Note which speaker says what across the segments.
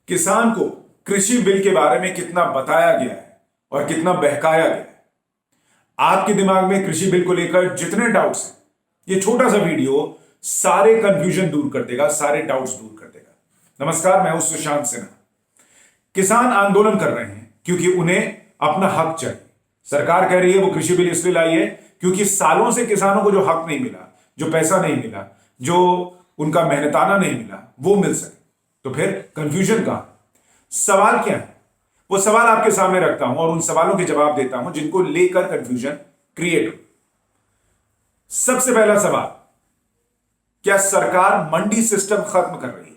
Speaker 1: किसान को कृषि बिल के बारे में कितना बताया गया है और कितना बहकाया गया है। आपके दिमाग में कृषि बिल को लेकर जितने डाउट्स हैं, ये छोटा सा वीडियो सारे कंफ्यूजन दूर कर देगा, सारे डाउट्स दूर कर देगा। नमस्कार, मैं हूं सुशांत सिन्हा। किसान आंदोलन कर रहे हैं क्योंकि उन्हें अपना हक चाहिए। सरकार कह रही है वो कृषि बिल इसलिए लाई है क्योंकि सालों से किसानों को जो हक नहीं मिला, जो पैसा नहीं मिला, जो उनका मेहनताना नहीं मिला, वो मिल सके। तो फिर कंफ्यूजन कहां? सवाल क्या है? वो सवाल आपके सामने रखता हूं और उन सवालों के जवाब देता हूं जिनको लेकर कंफ्यूजन क्रिएट हो। सबसे पहला सवाल, क्या सरकार मंडी सिस्टम खत्म कर रही है?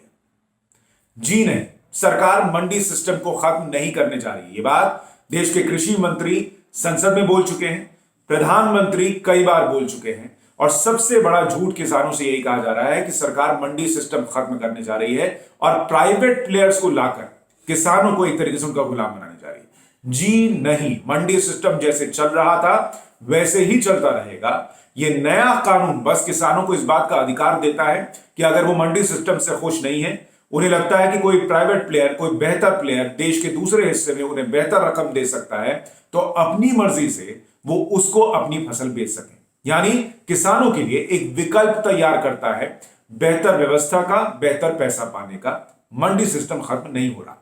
Speaker 1: जी नहीं, सरकार मंडी सिस्टम को खत्म नहीं करने जा रही है। ये बात देश के कृषि मंत्री संसद में बोल चुके हैं, प्रधानमंत्री कई बार बोल चुके हैं और सबसे बड़ा झूठ किसानों से यही कहा जा रहा है कि सरकार मंडी सिस्टम खत्म करने जा रही है और प्राइवेट प्लेयर्स को लाकर किसानों को एक तरीके से उनका गुलाम बनाने जा रही है। जी नहीं, मंडी सिस्टम जैसे चल रहा था वैसे ही चलता रहेगा। यह नया कानून बस किसानों को इस बात का अधिकार देता है कि अगर वो मंडी सिस्टम से खुश नहीं है, उन्हें लगता है कि कोई प्राइवेट प्लेयर, कोई बेहतर प्लेयर देश के दूसरे हिस्से में उन्हें बेहतर रकम दे सकता है, तो अपनी मर्जी से वो उसको अपनी फसल बेच सके। यानी किसानों के लिए एक विकल्प तैयार करता है बेहतर व्यवस्था का, बेहतर पैसा पाने का। मंडी सिस्टम खत्म नहीं हो रहा।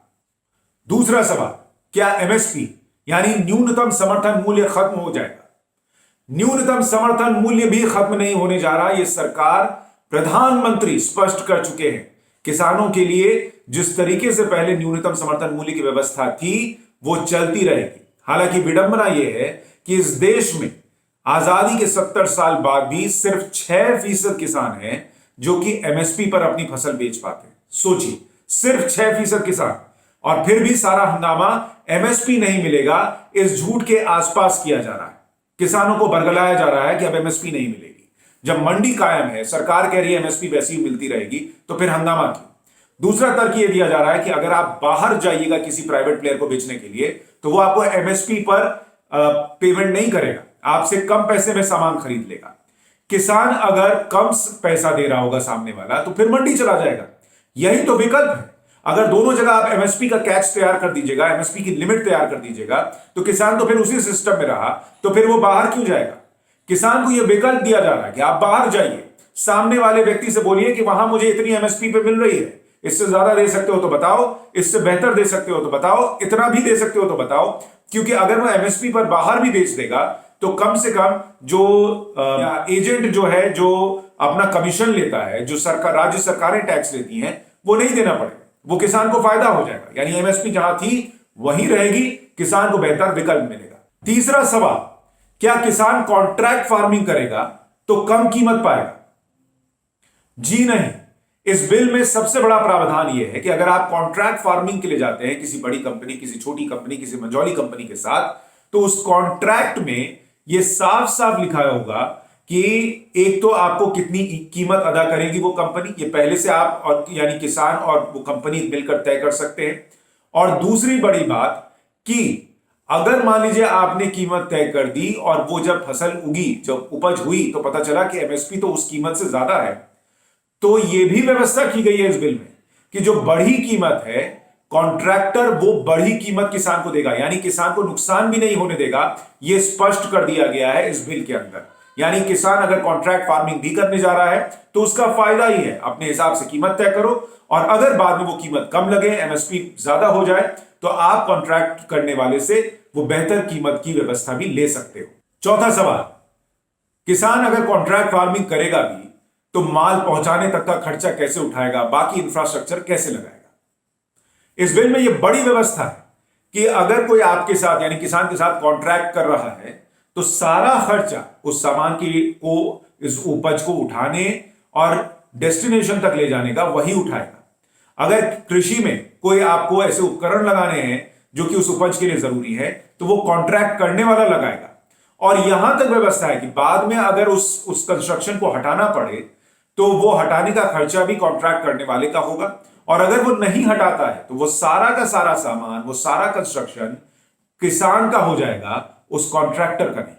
Speaker 1: दूसरा सवाल, क्या एमएसपी यानी न्यूनतम समर्थन मूल्य खत्म हो जाएगा? न्यूनतम समर्थन मूल्य भी खत्म नहीं होने जा रहा। यह सरकार, प्रधानमंत्री स्पष्ट कर चुके हैं। किसानों के लिए जिस तरीके से पहले न्यूनतम समर्थन मूल्य की व्यवस्था थी वो चलती रहेगी। हालांकि विडंबना यह है कि इस देश में आजादी के 70 साल बाद भी सिर्फ 6% किसान हैं जो कि एमएसपी पर अपनी फसल बेच पाते हैं। सोचिए, सिर्फ 6% किसान, और फिर भी सारा हंगामा एमएसपी नहीं मिलेगा इस झूठ के आसपास किया जा रहा है। किसानों को बरगलाया जा रहा है कि अब एमएसपी नहीं मिलेगी। जब मंडी कायम है, सरकार कह रही है एमएसपी वैसी ही मिलती रहेगी, तो फिर हंगामा क्यों? दूसरा तर्क यह दिया जा रहा है कि अगर आप बाहर जाइएगा किसी प्राइवेट प्लेयर को बेचने के लिए, तो वो आपको एमएसपी पर पेमेंट नहीं करेगा, आपसे कम पैसे में सामान खरीद लेगा। किसान अगर कम पैसा दे रहा होगा सामने वाला, तो फिर मंडी चला जाएगा। यही तो विकल्प है। अगर दोनों जगह आप एमएसपी का कैच तैयार कर दीजिएगा, एमएसपी की लिमिट तैयार कर दीजिएगा, तो किसान तो फिर उसी सिस्टम में रहा, तो फिर वो बाहर क्यों जाएगा? किसान को यह विकल्प दिया जा रहा है कि आप बाहर जाइए, सामने वाले व्यक्ति से बोलिए कि वहां मुझे इतनी एमएसपी पे मिल रही है, इससे ज्यादा दे सकते हो तो बताओ, इससे बेहतर दे सकते हो तो बताओ, इतना भी दे सकते हो तो बताओ। क्योंकि अगर वो एमएसपी पर बाहर भी बेच देगा तो कम से कम जो एजेंट जो है, जो अपना कमीशन लेता है, जो सरकार, राज्य सरकारें टैक्स लेती हैं, वो नहीं देना पड़ेगा। वो किसान को फायदा हो जाएगा। यानी एमएसपी जहां थी वहीं रहेगी, किसान को बेहतर विकल्प मिलेगा। तीसरा सवाल, क्या किसान कॉन्ट्रैक्ट फार्मिंग करेगा तो कम कीमत पाएगा? जी नहीं। इस बिल में सबसे बड़ा प्रावधान यह है कि अगर आप कॉन्ट्रैक्ट फार्मिंग के लिए जाते हैं किसी बड़ी कंपनी, किसी छोटी कंपनी, किसी मंझौली कंपनी के साथ, तो उस कॉन्ट्रैक्ट में यह साफ साफ लिखा होगा कि एक तो आपको कितनी कीमत अदा करेगी वो कंपनी, ये पहले से आप और यानी किसान और वो कंपनी मिलकर तय कर सकते हैं। और दूसरी बड़ी बात कि अगर मान लीजिए आपने कीमत तय कर दी और वो जब फसल उगी, जब उपज हुई, तो पता चला कि एमएसपी तो उस कीमत से ज्यादा है, तो यह भी व्यवस्था की गई है इस बिल में कि जो बढ़ी कीमत है, कॉन्ट्रैक्टर वो बढ़ी कीमत किसान को देगा। यानी किसान को नुकसान भी नहीं होने देगा। यह स्पष्ट कर दिया गया है इस बिल के अंदर। यानी किसान अगर कॉन्ट्रैक्ट फार्मिंग भी करने जा रहा है तो उसका फायदा ही है। अपने हिसाब से कीमत तय करो और अगर बाद में वो कीमत कम लगे, एमएसपी ज्यादा हो जाए, तो आप कॉन्ट्रैक्ट करने वाले से वो बेहतर कीमत की व्यवस्था भी ले सकते हो। चौथा सवाल, किसान अगर कॉन्ट्रैक्ट फार्मिंग करेगा भी तो माल पहुंचाने तक का खर्चा कैसे उठाएगा, बाकी इंफ्रास्ट्रक्चर कैसे लगाएगा? इस बिल में यह बड़ी व्यवस्था है कि अगर कोई आपके साथ यानी किसान के साथ कॉन्ट्रैक्ट कर रहा है तो सारा खर्चा उस सामान को, इस उपज को उठाने और डेस्टिनेशन तक ले जाने का वही उठाएगा। अगर कृषि में कोई आपको ऐसे उपकरण लगाने हैं जो कि उस उपज के लिए जरूरी है, तो वो कॉन्ट्रैक्ट करने वाला लगाएगा। और यहां तक व्यवस्था है कि बाद में अगर उस कंस्ट्रक्शन को हटाना पड़े तो वो हटाने का खर्चा भी कॉन्ट्रैक्ट करने वाले का होगा। और अगर वो नहीं हटाता है तो वो सारा का सारा सामान, वो सारा कंस्ट्रक्शन किसान का हो जाएगा, उस कॉन्ट्रैक्टर का नहीं।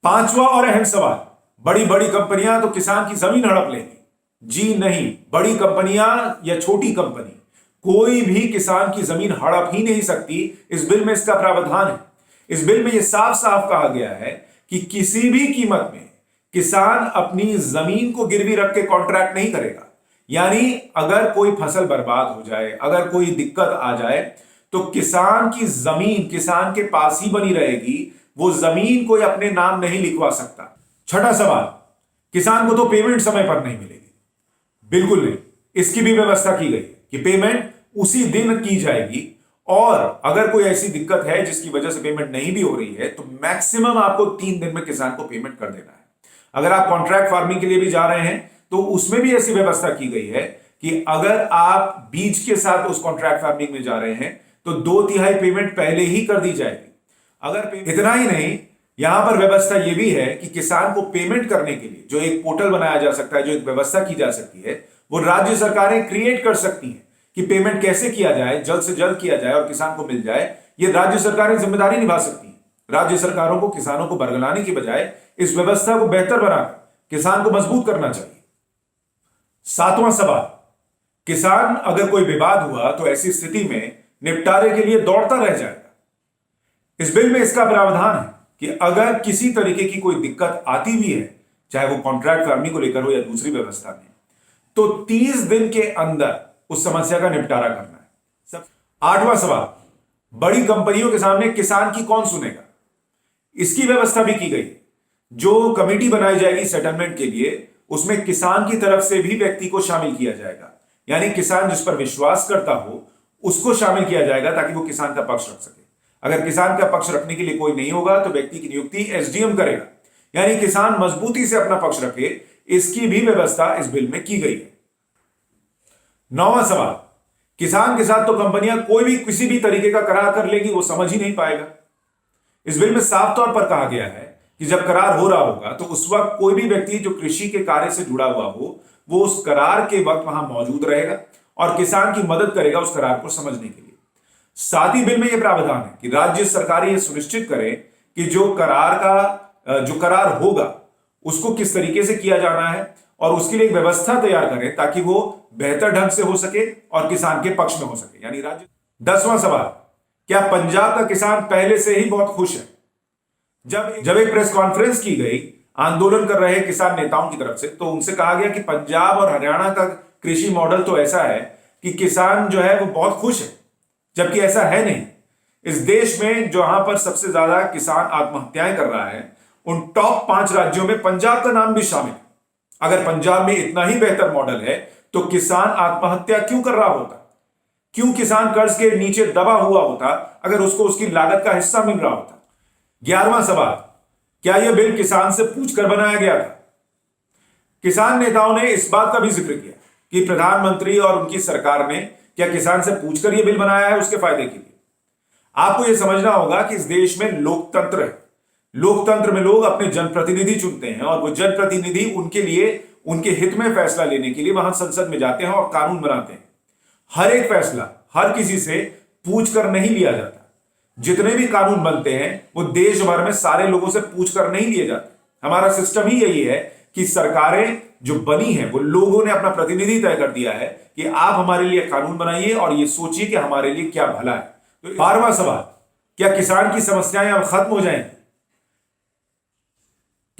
Speaker 1: पांचवा और अहम सवाल, बड़ी बड़ी कंपनियां तो किसान की जमीन हड़प लेंगी। जी नहीं, बड़ी कंपनियां या छोटी कंपनी, कोई भी किसान की जमीन हड़प ही नहीं सकती। इस बिल में इसका प्रावधान है। इस बिल में यह साफ साफ कहा गया है कि किसी भी कीमत में किसान अपनी जमीन को गिरवी रख के कॉन्ट्रैक्ट नहीं करेगा। यानी अगर कोई फसल बर्बाद हो जाए, अगर कोई दिक्कत आ जाए, तो किसान की जमीन किसान के पास ही बनी रहेगी। वो जमीन कोई अपने नाम नहीं लिखवा सकता। छठा सवाल, किसान को तो पेमेंट समय पर नहीं मिलेगी। बिल्कुल नहीं, इसकी भी व्यवस्था की गई कि पेमेंट उसी दिन की जाएगी। और अगर कोई ऐसी दिक्कत है जिसकी वजह से पेमेंट नहीं भी हो रही है, तो मैक्सिमम आपको 3 दिन में किसान को पेमेंट कर देना है। अगर आप कॉन्ट्रैक्ट फार्मिंग के लिए भी जा रहे हैं, तो उसमें भी ऐसी व्यवस्था की गई है कि अगर आप बीज के साथ उस कॉन्ट्रैक्ट फार्मिंग में जा रहे हैं, तो 2/3 पेमेंट पहले ही कर दी जाएगी। अगर इतना ही नहीं, यहां पर व्यवस्था यह भी है कि किसान को पेमेंट करने के लिए जो एक पोर्टल बनाया जा सकता है, जो एक व्यवस्था की जा सकती है, वो राज्य सरकारें क्रिएट कर सकती हैं कि पेमेंट कैसे किया जाए, जल्द से जल्द किया जाए और किसान को मिल जाए। ये राज्य सरकारें जिम्मेदारी निभा सकती हैं। राज्य सरकारों को किसानों को बरगलाने की बजाय इस व्यवस्था को बेहतर बनाकर किसान को मजबूत करना चाहिए। 7वां सवाल, किसान अगर कोई विवाद हुआ तो ऐसी स्थिति में निपटारे के लिए दौड़ता रह जाएगा। इस बिल में इसका प्रावधान है कि अगर किसी तरीके की कोई दिक्कत आती भी है, चाहे वो कॉन्ट्रैक्ट फार्मिंग को लेकर हो या दूसरी व्यवस्था में, तो 30 दिन के अंदर उस समस्या का निपटारा करना है। 8वां सवाल, बड़ी कंपनियों के सामने किसान की कौन सुनेगा। इसकी व्यवस्था भी की गई। जो कमेटी बनाई जाएगी सेटलमेंट के लिए, उसमें किसान की तरफ से भी व्यक्ति को शामिल किया जाएगा। यानी किसान जिस पर विश्वास करता हो उसको शामिल किया जाएगा, ताकि वो किसान का पक्ष रख सके। अगर किसान का पक्ष रखने के लिए कोई नहीं होगा, तो व्यक्ति की नियुक्ति एसडीएम करेगा। यानी किसान मजबूती से अपना पक्ष रखे, इसकी भी व्यवस्था इस बिल में की गई है। 9वां सवाल, किसान के साथ तो कंपनियां कोई भी किसी भी तरीके का करार कर लेगी, वो समझ ही नहीं पाएगा। इस बिल में साफ तौर पर कहा गया है कि जब करार हो रहा होगा, तो उस वक्त कोई भी व्यक्ति जो कृषि के कार्य से जुड़ा हुआ हो, वो उस करार के वक्त वहां मौजूद रहेगा और किसान की मदद करेगा उस करार को समझने के लिए। साथ ही बिल में यह प्रावधान है कि राज्य सरकारें यह सुनिश्चित करें कि जो करार होगा उसको किस तरीके से किया जाना है, और उसके लिए एक व्यवस्था तैयार करें ताकि वो बेहतर ढंग से हो सके और किसान के पक्ष में हो सके, यानी राज्य। 10वां सवाल, क्या पंजाब का किसान पहले से ही बहुत खुश है। जब एक प्रेस कॉन्फ्रेंस की गई आंदोलन कर रहे किसान नेताओं की तरफ से, तो उनसे कहा गया कि पंजाब और हरियाणा का कृषि मॉडल तो ऐसा है कि किसान जो है वो बहुत खुश है, जबकि ऐसा है नहीं। इस देश में जहां पर सबसे ज्यादा किसान आत्महत्याएं कर रहा है, उन टॉप 5 राज्यों में पंजाब का नाम भी शामिल है। अगर पंजाब में इतना ही बेहतर मॉडल है, तो किसान आत्महत्या क्यों कर रहा होता, क्यों किसान कर्ज के नीचे दबा हुआ होता अगर उसको उसकी लागत का हिस्सा मिल रहा होता। 11वां सवाल, क्या यह बिल किसान से पूछकर बनाया गया था। किसान नेताओं ने इस बात का भी जिक्र किया कि प्रधानमंत्री और उनकी सरकार ने क्या किसान से पूछकर यह बिल बनाया है उसके फायदे के लिए। आपको यह समझना होगा कि इस देश में लोकतंत्र है। लोकतंत्र में लोग अपने जनप्रतिनिधि चुनते हैं, और वो जनप्रतिनिधि उनके लिए, उनके हित में फैसला लेने के लिए वहां संसद में जाते हैं और कानून बनाते हैं। हर एक फैसला हर किसी से पूछकर नहीं लिया जाता। जितने भी कानून बनते हैं वो देश भर में सारे लोगों से पूछकर नहीं लिए जाते। हमारा सिस्टम ही यही है कि सरकारें जो बनी है वो लोगों ने अपना प्रतिनिधि तय कर दिया है कि आप हमारे लिए कानून बनाइए और ये सोचिए कि हमारे लिए क्या भला है। तो 12वां सवाल, क्या किसान की समस्याएं अब खत्म हो जाएंगी।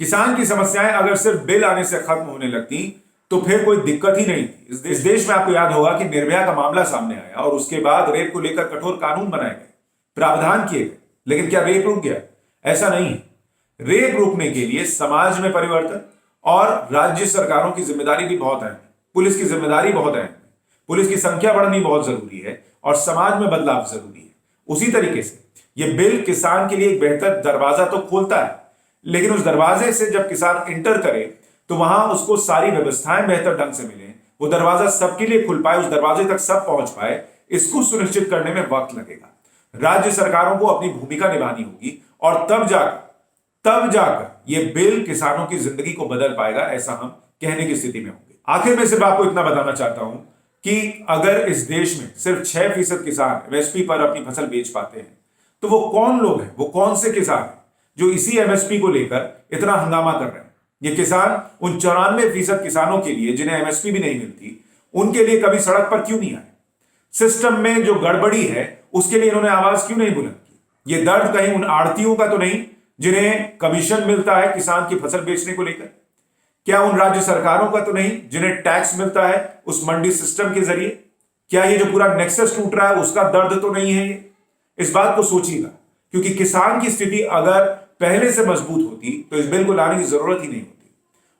Speaker 1: किसान की समस्याएं अगर सिर्फ बिल आने से खत्म होने लगती तो फिर कोई दिक्कत ही नहीं थी। इस देश में आपको याद होगा कि निर्भया का मामला सामने आया और उसके बाद रेप को लेकर कठोर कानून बनाए गए, प्रावधान किए गए, लेकिन क्या रेप रुक गया? ऐसा नहीं है। रेप रोकने के लिए समाज में परिवर्तन और राज्य सरकारों की जिम्मेदारी भी बहुत है। पुलिस की जिम्मेदारी बहुत है। पुलिस की संख्या बढ़नी बहुत जरूरी है और समाज में बदलाव जरूरी है। उसी तरीके से यह बिल किसान के लिए एक बेहतर दरवाजा तो खोलता है, लेकिन उस दरवाजे से जब किसान इंटर करे तो वहां उसको सारी व्यवस्थाएं बेहतर ढंग से मिले, वो दरवाजा सबके लिए खुल पाए, उस दरवाजे तक सब पहुंच पाए, इसको सुनिश्चित करने में वक्त लगेगा। राज्य सरकारों को अपनी भूमिका निभानी होगी और तब जाकर यह बिल किसानों की जिंदगी को बदल पाएगा, ऐसा हम कहने की स्थिति में होंगे। आखिर में सिर्फ आपको इतना बताना चाहता हूं कि अगर इस देश में सिर्फ 6% किसान एमएसपी पर अपनी फसल बेच पाते हैं, तो वो कौन लोग हैं, वो कौन से किसान हैं जो इसी एमएसपी को लेकर इतना हंगामा कर रहे हैं। ये किसान उन 94% किसानों के लिए जिन्हें एमएसपी भी नहीं मिलती, उनके लिए कभी सड़क पर क्यों नहीं आए? सिस्टम में जो गड़बड़ी है उसके लिए इन्होंने आवाज क्यों नहीं बुलंद की? ये दर्द कहीं उन आड़तियों का तो नहीं जिन्हें कमीशन मिलता है किसान की फसल बेचने को लेकर? क्या उन राज्य सरकारों का तो नहीं जिन्हें टैक्स मिलता है उस मंडी सिस्टम के जरिए? क्या ये जो पूरा नेक्सस टूट रहा है उसका दर्द तो नहीं है ये? इस बात को सोचिएगा, क्योंकि किसान की स्थिति अगर पहले से मजबूत होती तो इस बिल को लाने की जरूरत ही नहीं होती।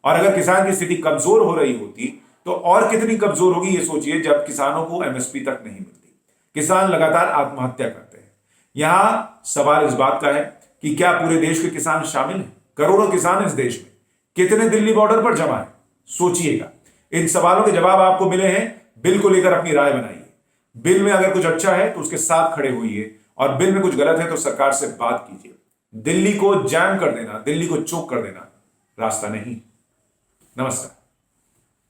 Speaker 1: और अगर किसान की स्थिति कमजोर हो रही होती तो और कितनी कमजोर होगी ये सोचिए, जब किसानों को एमएसपी तक नहीं मिलती। किसान लगातार आत्महत्या करते हैं। यहां सवाल इस बात का है कि क्या पूरे देश के किसान शामिल हैं? करोड़ों किसान इस देश में, कितने दिल्ली बॉर्डर पर जमा है? सोचिएगा। इन सवालों के जवाब आपको मिले हैं, बिल को लेकर अपनी राय बनाइए। बिल में अगर कुछ अच्छा है तो उसके साथ खड़े होइए, और बिल में कुछ गलत है तो सरकार से बात कीजिए। दिल्ली को जैम कर देना, दिल्ली को चोक कर देना रास्ता नहीं। नमस्कार।